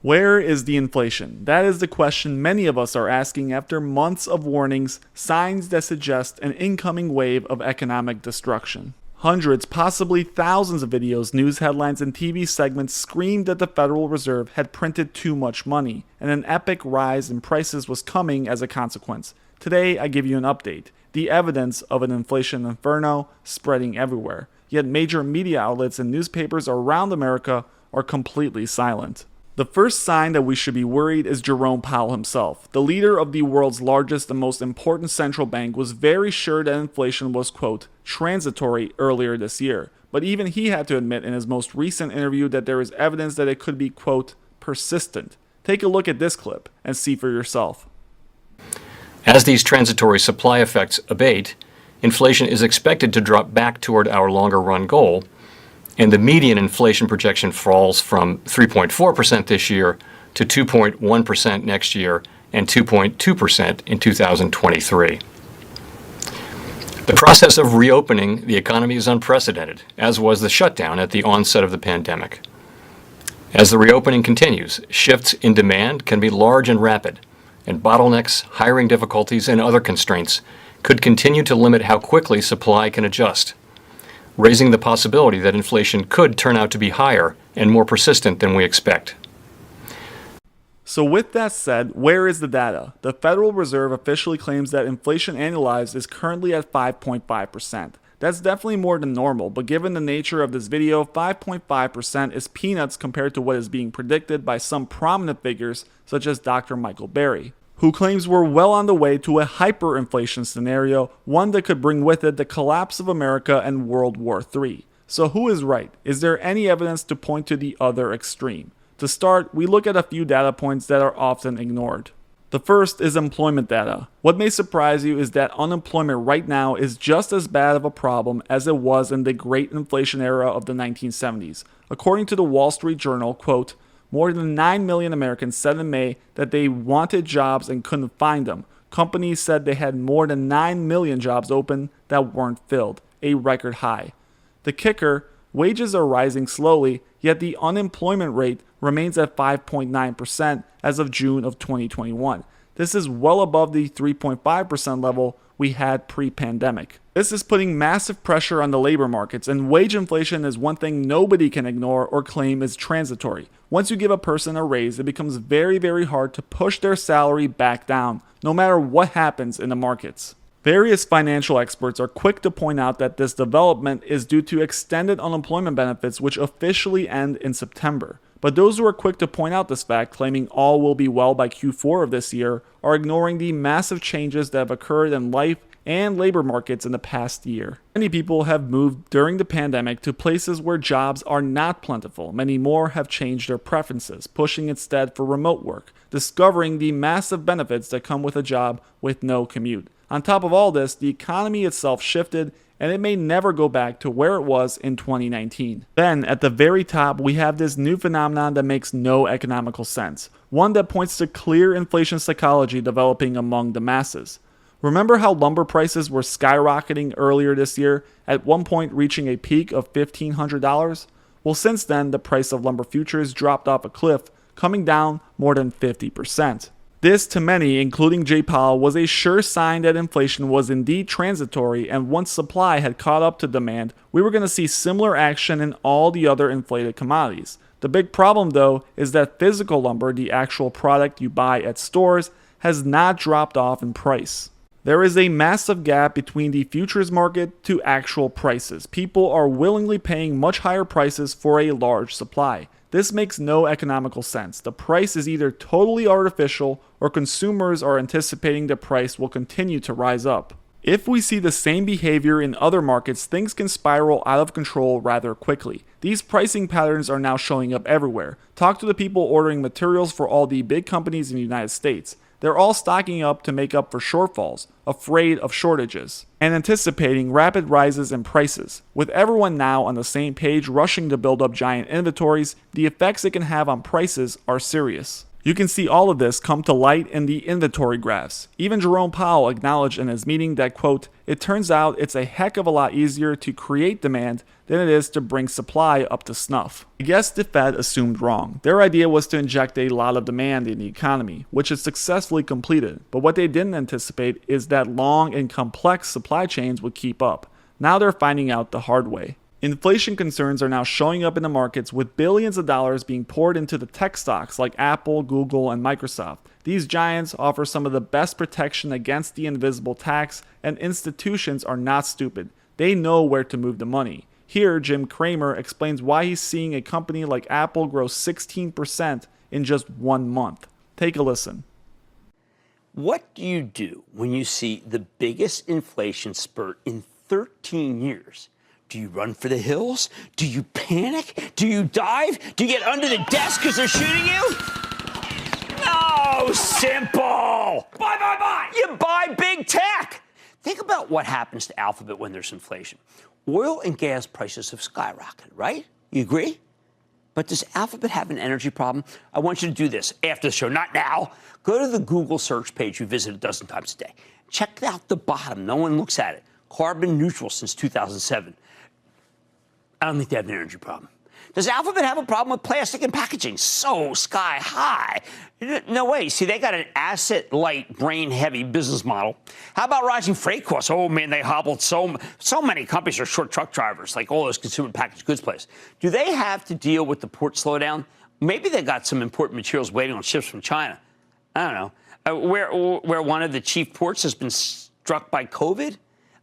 Where is the inflation? That is the question many of us are asking after months of warnings, signs that suggest an incoming wave of economic destruction. Hundreds, possibly thousands of videos, news headlines, and TV segments screamed that the Federal Reserve had printed too much money, and an epic rise in prices was coming as a consequence. Today, I give you an update. The evidence of an inflation inferno spreading everywhere. Yet major media outlets and newspapers around America are completely silent. The first sign that we should be worried is Jerome Powell himself. The leader of the world's largest and most important central bank was very sure that inflation was, quote, transitory earlier this year. But even he had to admit in his most recent interview that there is evidence that it could be, quote, persistent. Take a look at this clip and see for yourself. As these transitory supply effects abate, inflation is expected to drop back toward our longer-run goal, and the median inflation projection falls from 3.4% this year to 2.1% next year and 2.2% in 2023. The process of reopening the economy is unprecedented, as was the shutdown at the onset of the pandemic. As the reopening continues, shifts in demand can be large and rapid, and bottlenecks, hiring difficulties, and other constraints could continue to limit how quickly supply can adjust, raising the possibility that inflation could turn out to be higher and more persistent than we expect. So with that said, where is the data? The Federal Reserve officially claims that inflation annualized is currently at 5.5%. That's definitely more than normal, but given the nature of this video, 5.5% is peanuts compared to what is being predicted by some prominent figures such as Dr. Michael Berry, who claims we're well on the way to a hyperinflation scenario, one that could bring with it the collapse of America and World War III. So who is right? Is there any evidence to point to the other extreme? To start, we look at a few data points that are often ignored. The first is employment data. What may surprise you is that unemployment right now is just as bad of a problem as it was in the great inflation era of the 1970s. According to the Wall Street Journal, quote, more than 9 million Americans said in May that they wanted jobs and couldn't find them. Companies said they had more than 9 million jobs open that weren't filled, a record high. The kicker, wages are rising slowly, yet the unemployment rate remains at 5.9% as of June of 2021. This is well above the 3.5% level we had pre-pandemic. This is putting massive pressure on the labor markets, and wage inflation is one thing nobody can ignore or claim is transitory. Once you give a person a raise, it becomes very, very hard to push their salary back down, no matter what happens in the markets. Various financial experts are quick to point out that this development is due to extended unemployment benefits which officially end in September. But those who are quick to point out this fact, claiming all will be well by Q4 of this year, are ignoring the massive changes that have occurred in life and labor markets in the past year. Many people have moved during the pandemic to places where jobs are not plentiful. Many more have changed their preferences, pushing instead for remote work, discovering the massive benefits that come with a job with no commute. On top of all this, the economy itself shifted, and it may never go back to where it was in 2019. Then, at the very top, we have this new phenomenon that makes no economical sense, one that points to clear inflation psychology developing among the masses. Remember how lumber prices were skyrocketing earlier this year, at one point reaching a peak of $1,500? Well, since then, the price of lumber futures dropped off a cliff, coming down more than 50%. This, to many, including Jay Powell, was a sure sign that inflation was indeed transitory, and once supply had caught up to demand, we were going to see similar action in all the other inflated commodities. The big problem, though, is that physical lumber, the actual product you buy at stores, has not dropped off in price. There is a massive gap between the futures market to actual prices. People are willingly paying much higher prices for a large supply. This makes no economical sense. The price is either totally artificial or consumers are anticipating the price will continue to rise up. If we see the same behavior in other markets, things can spiral out of control rather quickly. These pricing patterns are now showing up everywhere. Talk to the people ordering materials for all the big companies in the United States. They're all stocking up to make up for shortfalls, afraid of shortages, and anticipating rapid rises in prices. With everyone now on the same page rushing to build up giant inventories, the effects it can have on prices are serious. You can see all of this come to light in the inventory graphs. Even Jerome Powell acknowledged in his meeting that, quote, "It turns out it's a heck of a lot easier to create demand than it is to bring supply up to snuff." I guess the Fed assumed wrong. Their idea was to inject a lot of demand in the economy, which is successfully completed. But what they didn't anticipate is that long and complex supply chains would keep up. Now they're finding out the hard way. Inflation concerns are now showing up in the markets with billions of dollars being poured into the tech stocks like Apple, Google, and Microsoft. These giants offer some of the best protection against the invisible tax, and institutions are not stupid. They know where to move the money. Here, Jim Cramer explains why he's seeing a company like Apple grow 16% in just 1 month. Take a listen. What do you do when you see the biggest inflation spurt in 13 years? Do you run for the hills? Do you panic? Do you dive? Do you get under the desk because they're shooting you? No, simple. Buy. You buy big tech. Think about what happens to Alphabet when there's inflation. Oil and gas prices have skyrocketed, right? You agree? But does Alphabet have an energy problem? I want you to do this after the show, not now. Go to the Google search page you visit a dozen times a day. Check out the bottom. No one looks at it. Carbon neutral since 2007. I don't think they have an energy problem. Does Alphabet have a problem with plastic and packaging? So sky high. No way. See, they got an asset-light, brain-heavy business model. How about rising freight costs? Oh, man, they hobbled so many companies are short truck drivers, like all those consumer packaged goods places. Do they have to deal with the port slowdown? Maybe they got some important materials waiting on ships from China. I don't know. Where one of the chief ports has been struck by COVID?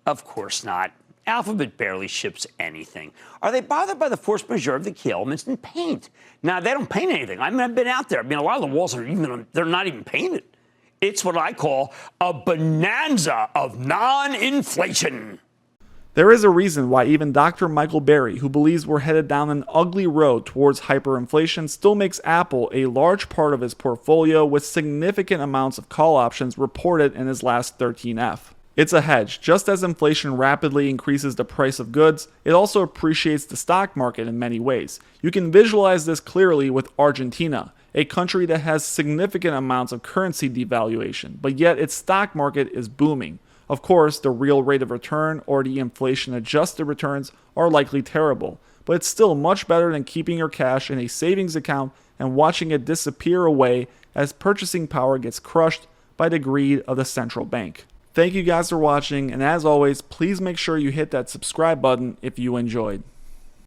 Of course not. Alphabet barely ships anything. Are they bothered by the force majeure of the key elements in paint? Now, they don't paint anything. I mean, I've been out there. I mean, a lot of the walls they're not even painted. It's what I call a bonanza of non-inflation. There is a reason why even Dr. Michael Berry, who believes we're headed down an ugly road towards hyperinflation, still makes Apple a large part of his portfolio with significant amounts of call options reported in his last 13F. It's a hedge. Just as inflation rapidly increases the price of goods, it also appreciates the stock market in many ways. You can visualize this clearly with Argentina, a country that has significant amounts of currency devaluation, but yet its stock market is booming. Of course, the real rate of return or the inflation-adjusted returns are likely terrible, but it's still much better than keeping your cash in a savings account and watching it disappear away as purchasing power gets crushed by the greed of the central bank. Thank you guys for watching, and as always, please make sure you hit that subscribe button if you enjoyed.